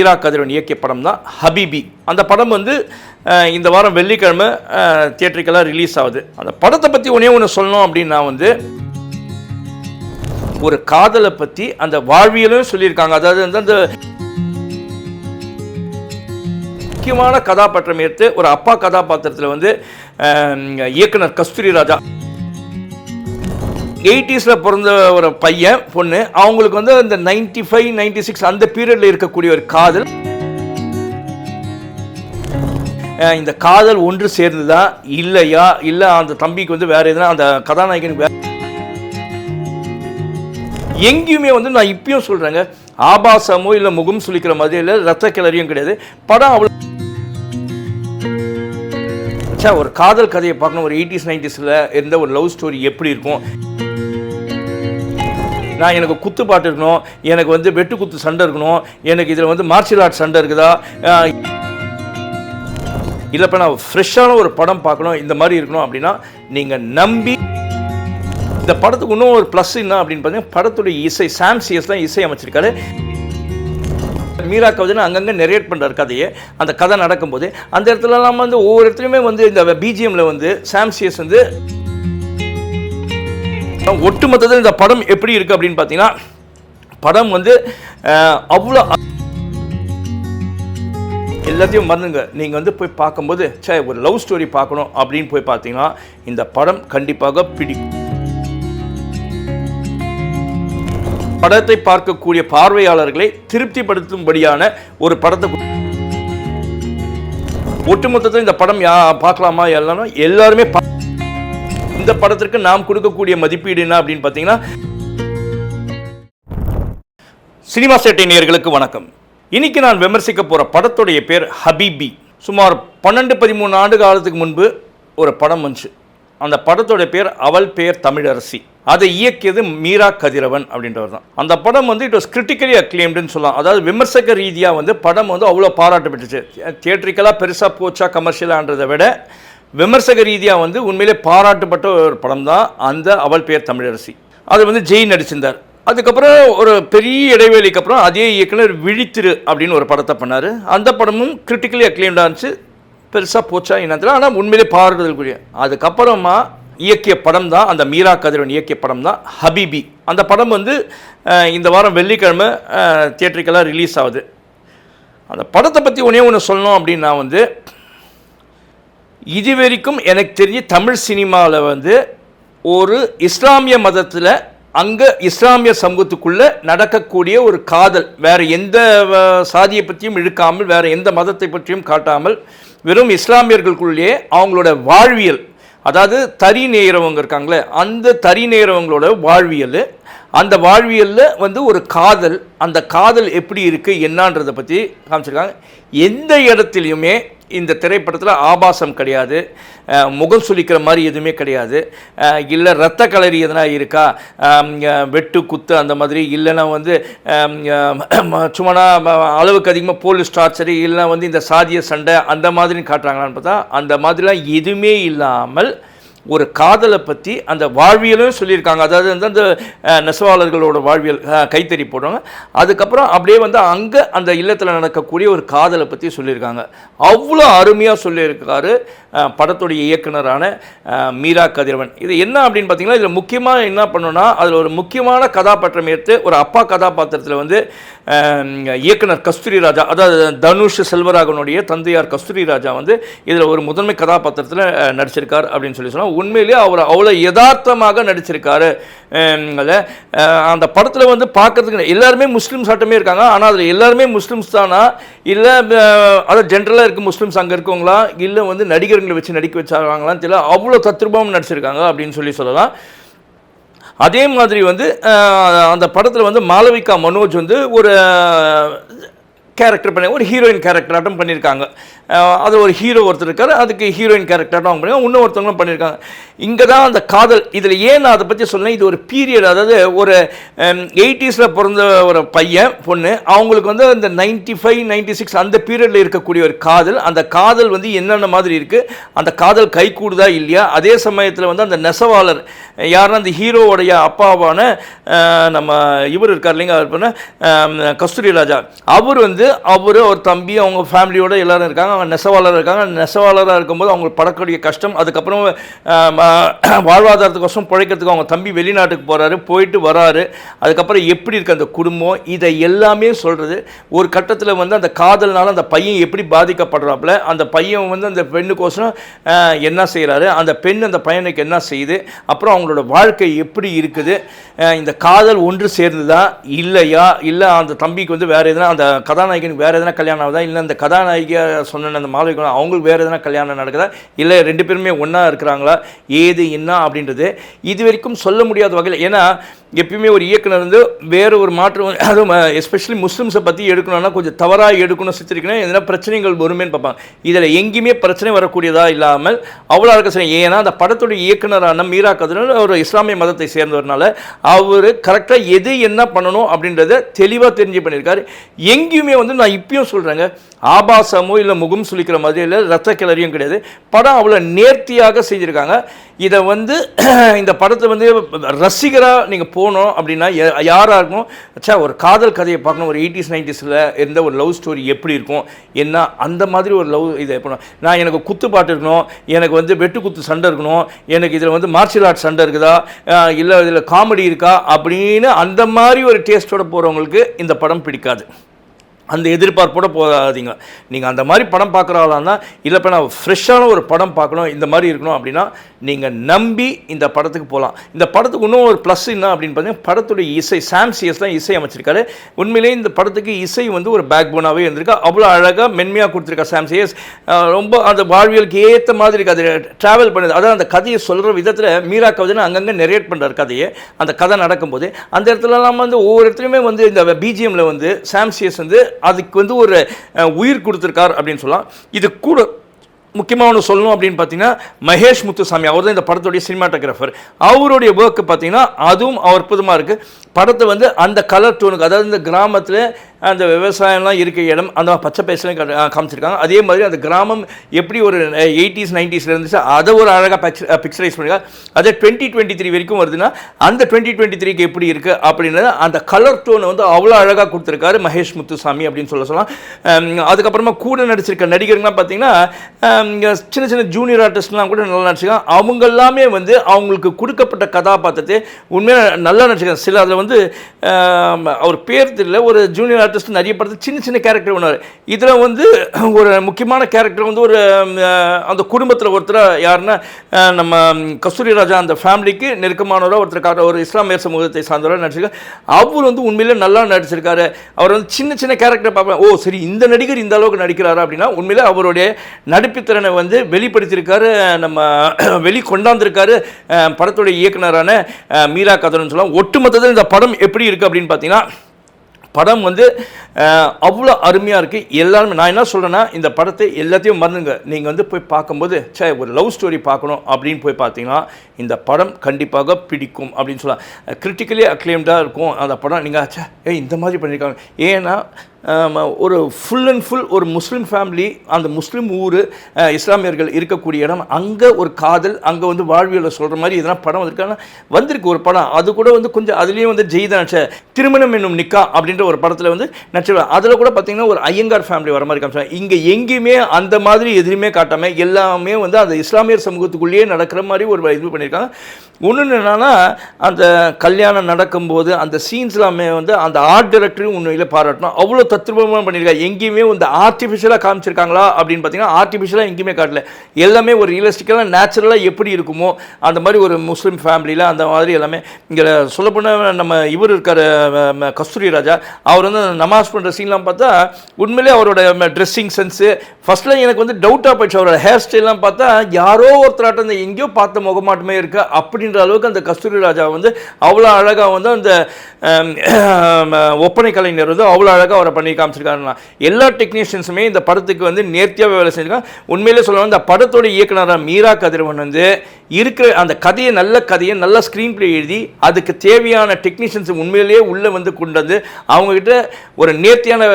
மீரா கதிரவன் இயக்கிய படம் தான் ஹபீபி. அந்த படம் வந்து இந்த வாரம் வெள்ளிக்கிழமை தியேட்டருக்கெல்லாம் ரிலீஸ் ஆகுது. அந்த படத்தை பற்றி ஒன்று சொல்லணும் அப்படின்னா வந்து ஒரு காதலை பற்றி அந்த வாழ்வியலும் சொல்லியிருக்காங்க. அதாவது வந்து அந்த முக்கியமான கதாபாத்திரம் எடுத்து ஒரு அப்பா கதாபாத்திரத்தில் வந்து இயக்குனர் கஸ்தூரி ராஜா 80s பிறந்த ஒரு பையன் பொண்ணு, அவங்களுக்கு வந்து அந்த 95 96 அந்த பீரியட்ல இருக்கக்கூடிய ஒரு காதல். இந்த காதல் ஒன்று சேர்ந்துதா இல்லையா, இல்ல அந்த தம்பிக்கு வந்து வேற எதுனா அந்த கதாநாயகனுக்கு எங்கேயுமே வந்து நான் இப்பயும் சொல்றேங்க, ஆபாசமோ இல்லை முகம் சுளிக்கிற மாதிரி இல்லை, ரத்த கிளறியும் கிடையாது. படம் அவ்வளோ ஒரு காதல் கதையை பார்க்கணும். ஒரு 80s 90sல இருந்த ஒரு லவ் ஸ்டோரி எப்படி இருக்கும். நான் எனக்கு குத்து பாட்டு இருக்கணும், எனக்கு வந்து வெட்டு குத்து சண்டை இருக்கணும், எனக்கு இதில் வந்து மார்ஷியல் ஆர்ட் சண்டை இருக்குதா, இல்லைப்ப நான் ஃப்ரெஷ்ஷான ஒரு படம் பார்க்கணும், இந்த மாதிரி இருக்கணும் அப்படின்னா நீங்கள் நம்பி இந்த படத்துக்கு இன்னும் ஒரு ப்ளஸ் என்ன அப்படின்னு பார்த்தீங்கன்னா, படத்துடைய இசை சாம் சிஎஸ் தான் இசை அமைச்சிருக்காரு. மீரா கவிதை அங்கங்கே நெரேட் பண்ணுறாரு கதையை. அந்த கதை நடக்கும்போது அந்த இடத்துலலாம் வந்து ஒவ்வொரு இடத்துலையுமே வந்து இந்த பிஜிஎம்ல வந்து சாம் சிஎஸ் வந்து ஒட்டுமொத்தத்தில் இந்த படம் எப்படி இருக்கு அப்படின்னு பார்த்தீங்கன்னா, படம் வந்து அவ்வளோ எல்லாத்தையும் மறந்துங்க. நீங்கள் வந்து போய் பார்க்கும்போது ஒரு லவ் ஸ்டோரி பார்க்கணும் அப்படின்னு போய் பார்த்தீங்கன்னா இந்த படம் கண்டிப்பாக பிடிக்கும். படத்தை பார்க்கக்கூடிய பார்வையாளர்களை திருப்திப்படுத்தும்படியான ஒரு படத்தை ஒட்டுமொத்தத்தில் இந்த படம் பார்க்கலாமா எல்லாருமே இந்த படத்திற்கு நாம் கொடுக்கக்கூடிய மதிப்பீடு என்ன அப்படின்னு பார்த்தீங்கன்னா, சினிமா சேட்டை நேயர்களுக்கு வணக்கம். இன்னைக்கு நான் விமர்சிக்க போற படத்துடைய பேர் ஹபீபி. சுமார் 12-13 ஆண்டு காலத்துக்கு முன்பு ஒரு படம் வந்துச்சு. அந்த படத்தோட பேர் அவள் பேர் தமிழரசி. அதை இயக்கியது மீரா கதிரவன் அப்படின்றவர் தான். அந்த படம் வந்து இட் வாஸ் கிரிட்டிக்கலி அக்ளைம்டுன்னு சொல்லலாம். அதாவது விமர்சக ரீதியாக வந்து படம் வந்து அவ்வளோ பாராட்டு பெற்றுச்சு. தியேட்டரிக்கலாக பெருசாக போச்சா கமர்ஷியலான்றதை விட விமர்சக ரீதியாக வந்து உண்மையிலே பாராட்டுப்பட்ட ஒரு படம் தான் அந்த அவள் பேர் தமிழரசி. அது வந்து ஜெய் நடிச்சிருந்தார். அதுக்கப்புறம் ஒரு பெரிய இடைவேளைக்கு அப்புறம் அதே இயக்குனர் விழித்திரு அப்படின்னு ஒரு படத்தை பண்ணார். அந்த படமும் கிரிட்டிக்கலி அக்ளைம்டாக இருந்துச்சு. பெருசாக போச்சா என்னத்தில், ஆனால் உண்மையிலே பாராட்டுதலுக்குரிய. அதுக்கப்புறமா இயக்கிய படம் தான் அந்த மீரா கதிரவன் இயக்கிய படம் தான் ஹபீபி. அந்த படம் வந்து இந்த வாரம் வெள்ளிக்கிழமை தியேட்டருக்கெல்லாம் ரிலீஸ் ஆகுது. அந்த படத்தை பற்றி ஒன்று சொல்லணும் அப்படின்னா வந்து, இது வரைக்கும் எனக்கு தெரிஞ்சு தமிழ் சினிமாவில் வந்து ஒரு இஸ்லாமிய மதத்தில் அங்கே இஸ்லாமிய சமூகத்துக்குள்ளே நடக்கக்கூடிய ஒரு காதல், வேறு எந்த சாதியை பற்றியும் இழுக்காமல், வேறு எந்த மதத்தை பற்றியும் காட்டாமல், வெறும் இஸ்லாமியர்களுக்குள்ளேயே அவங்களோட வாழ்வியல், அதாவது தறி நெய்கிறவங்க இருக்காங்களே அந்த தறி நெய்கிறவங்களோட வாழ்வியல், அந்த வாழ்வியலில் வந்து ஒரு காதல், அந்த காதல் எப்படி இருக்குது என்னன்றதை பற்றி காமிச்சிருக்காங்க. எந்த இடத்துலையுமே இந்த திரைப்படத்தில் ஆபாசம் கிடையாது, முகம் சுளிக்கிற மாதிரி எதுவுமே கிடையாது, இல்லை ரத்த கலரி எதனா இருக்கா, வெட்டு குத்து அந்த மாதிரி, இல்லைன்னா வந்து சும்மா அளவுக்கு அதிகமாக போலீஸ் டார்ச்சரு, இல்லைனா வந்து இந்த சாதிய சண்டை அந்த மாதிரி காட்டுறாங்களான்னு பார்த்தா அந்த மாதிரிலாம் எதுவுமே இல்லாமல் ஒரு காதலை பற்றி அந்த வாழ்வியலும் சொல்லியிருக்காங்க. அதாவது வந்து அந்த நெசவாளர்களோட வாழ்வியல் கைத்தறி போடுவாங்க. அதுக்கப்புறம் அப்படியே வந்து அங்கே அந்த இல்லத்தில் நடக்கக்கூடிய ஒரு காதலை பற்றி சொல்லியிருக்காங்க. அவ்வளோ அருமையாக சொல்லியிருக்காரு படத்துடைய இயக்குனரான மீரா கதிரவன். இது என்ன அப்படின்னு பார்த்தீங்கன்னா, இதில் முக்கியமாக என்ன பண்ணணும்னா, அதில் ஒரு முக்கியமான கதாபாத்திரம் எடுத்து ஒரு அப்பா கதாபாத்திரத்தில் வந்து இயக்குனர் கஸ்தூரி ராஜா, அதாவது தனுஷ் செல்வராகவனுடைய தந்தையார் கஸ்தூரி ராஜா வந்து இதில் ஒரு முதன்மை கதாபாத்திரத்தில் நடிச்சிருக்கார் அப்படின்னு சொல்லி சொன்னால் உண்மையிலேயே அவர் அவ்வளோ யதார்த்தமாக நடிச்சிருக்காரு. அந்த படத்தில் வந்து பார்க்கறதுக்கு எல்லாருமே முஸ்லீம்ஸ் ஆட்டமே இருக்காங்க. ஆனால் அதில் எல்லாருமே முஸ்லீம்ஸ் தானா, இல்லை அதாவது ஜென்ரலாக இருக்க முஸ்லீம்ஸ் அங்கே இருக்கவங்களா, இல்லை வந்து நடிகர்களை வச்சு நடிக்க வச்சாங்களான்னு தெரியல, அவ்வளோ தத்ரூபமாக நடிச்சிருக்காங்க அப்படின்னு சொல்லலாம். அதே மாதிரி வந்து அந்த படத்தில் வந்து மாளவிகா மனோஜ் வந்து ஒரு கேரக்டர் பண்ணி ஒரு ஹீரோயின் கேரக்டராட்டம் பண்ணியிருக்காங்க. அது ஒரு ஹீரோ ஒருத்தர் இருக்கார், அதுக்கு ஹீரோயின் கேரக்டராட்டம் அவங்க பண்ணி இன்னும் ஒருத்தவங்களும் பண்ணியிருக்காங்க. இங்கே தான் அந்த காதல். இதில் ஏன் நான் அதை பற்றி சொன்னேன், இது ஒரு பீரியட், அதாவது ஒரு 80s பிறந்த ஒரு பையன் பொண்ணு, அவங்களுக்கு வந்து அந்த 95 96 அந்த பீரியடில் இருக்கக்கூடிய ஒரு காதல். அந்த காதல் வந்து என்னென்ன மாதிரி இருக்குது, அந்த காதல் கை கூடுதா இல்லையா. அதே சமயத்தில் வந்து அந்த நெசவாளர் யாருன்னா அந்த ஹீரோவுடைய அப்பாவான நம்ம இவர் இருக்கார் இல்லைங்க, அவர் பண்ண கஸ்தூரி ராஜா, அவர் வந்து அவர் ஒரு தம்பி அவங்க ஃபேமிலியோட எல்லாரும் இருக்காங்க. அவங்க நெசவாளராக இருக்காங்க. நெசவாளராக இருக்கும்போது அவங்க படக்கூடிய கஷ்டம், அதுக்கப்புறம் வாழ்வாதாரத்துக்கோசம் பிழைக்கிறதுக்கு அவங்க தம்பி வெளிநாட்டுக்கு போகிறாரு, போயிட்டு வராரு. அதுக்கப்புறம் எப்படி இருக்குது அந்த குடும்பம், இதை எல்லாமே சொல்கிறது. ஒரு கட்டத்தில் வந்து அந்த காதல்னால அந்த பையன் எப்படி பாதிக்கப்படுறாப்புல, அந்த பையன் வந்து அந்த பெண்ணுக்கோசரம் என்ன செய்கிறாரு, அந்த பெண் அந்த பையனுக்கு என்ன செய்யுது, அப்புறம் அவங்களோட வாழ்க்கை எப்படி இருக்குது, இந்த காதல் ஒன்று சேர்ந்துதா இல்லையா, இல்லை அந்த தம்பிக்கு வந்து வேறு எதுனா அந்த கதாநாயகனுக்கு வேறு எதனா கல்யாணம் ஆகுதா, இல்லை அந்த கதாநாயகியை சொன்ன அந்த மாலவிகா அவங்களுக்கு வேறு எதனா கல்யாணம் நடக்குதா, இல்லை ரெண்டு பேருமே ஒன்றா இருக்கிறாங்களா, ஏது என்ன அப்படின்றது இது வரைக்கும் சொல்ல முடியாத வகையில். ஏன்னா எப்பயுமே ஒரு இயக்குனர் வந்து வேறு ஒரு மாற்றம், அதுவும் எஸ்பெஷலி முஸ்லிம்ஸை பற்றி எடுக்கணும்னா கொஞ்சம் தவறாக எடுக்கணும், சித்தரிக்கணும், எதனா பிரச்சனைகள் வருமேன்னு பார்ப்பாங்க. இதில் எங்கேயுமே பிரச்சனை வரக்கூடியதாக இல்லாமல் அவ்வளோ இருக்க சரி. ஏன்னா அந்த படத்துடைய இயக்குனரான மீரா கதிரன் ஒரு இஸ்லாமிய மதத்தை சேர்ந்தவர்னால அவர் கரெக்டாக எது என்ன பண்ணணும் அப்படின்றத தெளிவாக தெரிஞ்சு பண்ணியிருக்காரு. எங்கேயுமே வந்து நான் இப்பயும் சொல்கிறேங்க, ஆபாசமோ இல்லை முகம் சுளிக்கிற மாதிரி இல்லை, ரத்த கிளறியும் கிடையாது. படம் அவ்வளோ நேர்த்தியாக செஞ்சுருக்காங்க. இதை வந்து இந்த படத்தை வந்து ரசிகராக நீங்கள் போனோம் அப்படின்னா யாராக இருக்கும், அச்சா ஒரு காதல் கதையை பார்க்கணும், ஒரு 80s 90s இருந்த ஒரு லவ் ஸ்டோரி எப்படி இருக்கும் என்ன, அந்த மாதிரி ஒரு லவ் இதை எப்போ நான் எனக்கு குத்து பாட்டு இருக்கணும், எனக்கு வந்து வெட்டு குத்து சண்டை இருக்கணும், எனக்கு இதில் வந்து மார்ஷியல் ஆர்ட்ஸ் சண்டை இருக்குதா, இல்லை இதில் காமெடி இருக்கா அப்படின்னு அந்த மாதிரி ஒரு டேஸ்ட்டோட போகிறவங்களுக்கு இந்த படம் பிடிக்காது. அந்த எதிர்பார்ப்போட போகாதீங்க. நீங்கள் அந்த மாதிரி படம் பார்க்குறாங்கன்னா, இல்லைப்பா நான் ஃப்ரெஷ்ஷான ஒரு படம் பார்க்கணும், இந்த மாதிரி இருக்கணும் அப்படின்னா நீங்கள் நம்பி இந்த படத்துக்கு போகலாம். இந்த படத்துக்கு இன்னும் ஒரு ப்ளஸ் என்ன அப்படின்னு பார்த்தீங்கன்னா, படத்துடைய இசை சாம் சிஎஸ் தான் இசை அமைச்சிருக்காரு. உண்மையிலேயே இந்த படத்துக்கு இசை வந்து ஒரு பேக் போனாகவே இருந்திருக்கு. அவ்வளோ அழகாக மென்மையாக கொடுத்துருக்கா சாம் சிஎஸ். ரொம்ப அந்த வாழ்வியலுக்கு ஏற்ற மாதிரி இருக்குது, அது ட்ராவல் பண்ணுது. அதான் அந்த கதையை சொல்கிற விதத்தில் மீரா கவிதை அங்கங்கே நெரேட் பண்ணுறார் கதையை. அந்த கதை நடக்கும்போது அந்த இடத்துலலாம் வந்து ஒவ்வொரு இடத்துலையுமே வந்து இந்த பிஜிஎம்மில் வந்து சாம் சிஎஸ் வந்து அதுக்கு வந்து ஒரு உயிர் கொடுத்துருக்கார் அப்படின்னு சொல்லலாம். இது கூட முக்கியமாக ஒன்று சொல்லணும் அப்படின்னு பார்த்தீங்கன்னா, மகேஷ் முத்துசாமி அவர் தான் இந்த படத்துடைய சினிமாட்டோகிராஃபர். அவருடைய ஒர்க்கு பார்த்தீங்கன்னா அதுவும் அற்புதமாக இருக்குது. படத்தை வந்து அந்த கலர் டோனுக்கு, அதாவது இந்த கிராமத்தில் அந்த விவசாயம்லாம் இருக்க இடம் அந்த பச்சை பைசலையும் காமிச்சிருக்காங்க. அதே மாதிரி அந்த கிராமம் எப்படி ஒரு 80s 90s இருந்துச்சு அதை ஒரு அழகாக பிக்சரைஸ் பண்ணியிருக்காங்க. அதே 2023 வரைக்கும் வருதுன்னா அந்த 2023க்கு எப்படி இருக்குது அப்படின்றது அந்த கலர் டோனை வந்து அவ்வளோ அழகாக கொடுத்துருக்காரு மகேஷ் முத்துசாமி அப்படின்னு சொல்லலாம். அதுக்கப்புறமா கூட நடிச்சிருக்க நடிகர்கள்லாம் பார்த்தீங்கன்னா சின்ன சின்ன ஜூனியர் ஆர்டிஸ்ட்லாம் கூட நல்லா நடிச்சிருக்காங்க. அவங்க எல்லாமே வந்து அவங்களுக்கு கொடுக்கப்பட்ட கதாபாத்திரத்தை உண்மையாக நல்லா நடிச்சிருக்காங்க. சில அதில் வந்து அவர் பேர் தெரியல, ஒரு ஜூனியர் ஆர்டிஸ்ட் நிறைய படத்தில் சின்ன சின்ன கேரக்டர் பண்ணார். இதில் வந்து ஒரு முக்கியமான கேரக்டர் வந்து ஒரு அந்த குடும்பத்தில் ஒருத்தர் யாருன்னா நம்ம கஸ்தூரி ராஜா அந்த ஃபேமிலிக்கு நெருக்கமானவராக ஒருத்தர், ஒரு இஸ்லாமிய சமூகத்தை சார்ந்தவராக நடிச்சிருக்காரு. அவர் வந்து உண்மையிலே நல்லா நடிச்சிருக்காரு. அவர் வந்து சின்ன சின்ன கேரக்டர் பார்ப்பேன், ஓ சரி இந்த நடிகர் இந்த அளவுக்கு நடிக்கிறாரா அப்படின்னா உண்மையிலே அவருடைய நடிப்புத்திறனை வந்து வெளிப்படுத்தியிருக்காரு, நம்ம வெளிக்கொண்டாந்துருக்காரு படத்துடைய இயக்குனரான மீரா கதிரன் சொல்லலாம். ஒட்டுமொத்தத்தில் இந்த படம் எப்படி இருக்குது அப்படின்னு பார்த்தீங்கன்னா, படம் வந்து அவ்வளோ அருமையாக இருக்குது. எல்லாருமே நான் என்ன சொல்கிறேன்னா, இந்த படத்தை எல்லாத்தையும் மறந்துங்க. நீங்கள் வந்து போய் பார்க்கும்போது ஒரு லவ் ஸ்டோரி பார்க்கணும் அப்படின்னு போய் பார்த்தீங்கன்னா இந்த படம் கண்டிப்பாக பிடிக்கும் அப்படின்னு சொல்லலாம். கிரிட்டிக்கலி அக்ளைம்டாக இருக்கும் அந்த படம். நீங்கள் இந்த மாதிரி பண்ணியிருக்காங்க. ஏன்னா ஒரு ஃபுல் அண்ட் ஃபுல் ஒரு முஸ்லீம் ஃபேமிலி, அந்த முஸ்லீம் ஊர், இஸ்லாமியர்கள் இருக்கக்கூடிய இடம், அங்கே ஒரு காதல், அங்கே வந்து வாழ்வியலை சொல்கிற மாதிரி இதெல்லாம் படம் வந்திருக்கு ஒரு படம். அது கூட வந்து கொஞ்சம் அதுலேயும் வந்து ஜெய்தான் திருமணம் என்னும் நிக்கா அப்படின்ற ஒரு படத்தில் வந்து நடிச்சிருவாங்க. அதில் கூட பார்த்தீங்கன்னா ஒரு ஐயங்கார் ஃபேமிலி வர மாதிரி காமிச்சாங்க. இங்கே எங்கேயுமே அந்த மாதிரி எதுவுமே காட்டாமல் எல்லாமே வந்து அந்த இஸ்லாமியர் சமூகத்துக்குள்ளேயே நடக்கிற மாதிரி ஒரு இது பண்ணியிருக்காங்க. ஒன்று என்னன்னா, அந்த கல்யாணம் நடக்கும்போது அந்த சீன்ஸ் எல்லாமே வந்து அந்த ஆர்ட் டைரக்டரையும் உண்மையில் பாராட்டணும். அவ்வளோ தத்ரூபமாக பண்ணியிருக்காங்க. எங்கேயுமே வந்து ஆர்டிஃபிஷியலாக காமிச்சிருக்காங்களா அப்படின்னு பார்த்தீங்கன்னா ஆர்டிஃபிஷியலாக எங்கேயுமே காட்டல. எல்லாமே ஒரு ரியலிஸ்டிக்காக நேச்சுரலாக எப்படி இருக்குமோ அந்த மாதிரி ஒரு முஸ்லீம் ஃபேமிலியில் அந்த மாதிரி எல்லாமே. இங்கே சொல்லப்போனால் நம்ம இவர் இருக்கார் கஸ்தூரி ராஜா, அவர் வந்து நமாஸ் பண்ணுற சீன்லாம் பார்த்தா உண்மையிலே அவரோட ட்ரெஸ்ஸிங் சென்ஸு ஃபஸ்ட்டில் எனக்கு வந்து டவுட்டாக போயிடுச்சு. அவரோட ஹேர் ஸ்டைல்லாம் பார்த்தா யாரோ ஒருத்தராட்டம் அந்த எங்கேயோ பார்த்த முகமாட்டமே இருக்குது அப்படின்ற அளவுக்கு அந்த கஸ்தூரி ராஜா வந்து அவ்வளோ அழகாக வந்து அந்த ஒப்பனை கலைஞர் வந்து அவ்வளோ அழகாக அவரை பண்ணி காமிச்சிருக்காருன்னா எல்லா டெக்னீஷியன்ஸுமே இந்த படத்துக்கு வந்து நேர்த்தியாக வேலை செஞ்சுருக்காங்க. உண்மையிலே சொல்லணும், இந்த படத்தோட இயக்குனராக மீரா கதிரவன் வந்து இருக்கிற அந்த கதையை நல்ல ஸ்க்ரீன் பிளே எழுதி அதுக்கு தேவையான டெக்னீஷியன்ஸ் உண்மையிலேயே உள்ளே வந்து கொண்டு வந்து அவங்கக்கிட்ட ஒரு நேர்த்தியான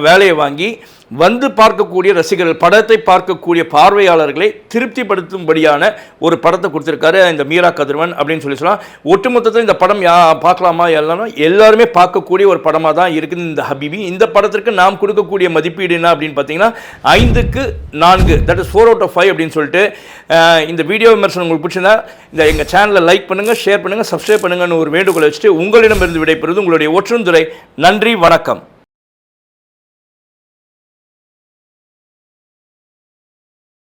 வேலையை வாங்கி வந்து பார்க்கக்கூடிய ரசிகர்கள், படத்தை பார்க்கக்கூடிய பார்வையாளர்களை திருப்திப்படுத்தும்படியான ஒரு படத்தை கொடுத்துருக்காரு இந்த மீரா கதிரவன் அப்படின்னு சொல்லலாம். ஒட்டுமொத்தத்தில் இந்த படம் பார்க்கலாமா எல்லாருமே பார்க்கக்கூடிய ஒரு படமாக தான் இருக்குது இந்த ஹபீபி. இந்த படத்திற்கு நாம் கொடுக்கக்கூடிய மதிப்பீடு என்ன அப்படின்னு பார்த்தீங்கன்னா 5க்கு 4, தட் இஸ் 4 out of 5 அப்படின்னு சொல்லிட்டு. இந்த வீடியோ விமர்சனம் உங்களுக்கு பிடிச்சிருந்தா இந்த எங்கள் சேனலை லைக் பண்ணுங்கள், ஷேர் பண்ணுங்கள், சப்ஸ்கிரைப் பண்ணுங்கன்னு ஒரு வேண்டுகோளை வச்சுட்டு உங்களிடமிருந்து விடைபெறுவது உங்களுடைய ஒற்றுந்துறை. நன்றி, வணக்கம்.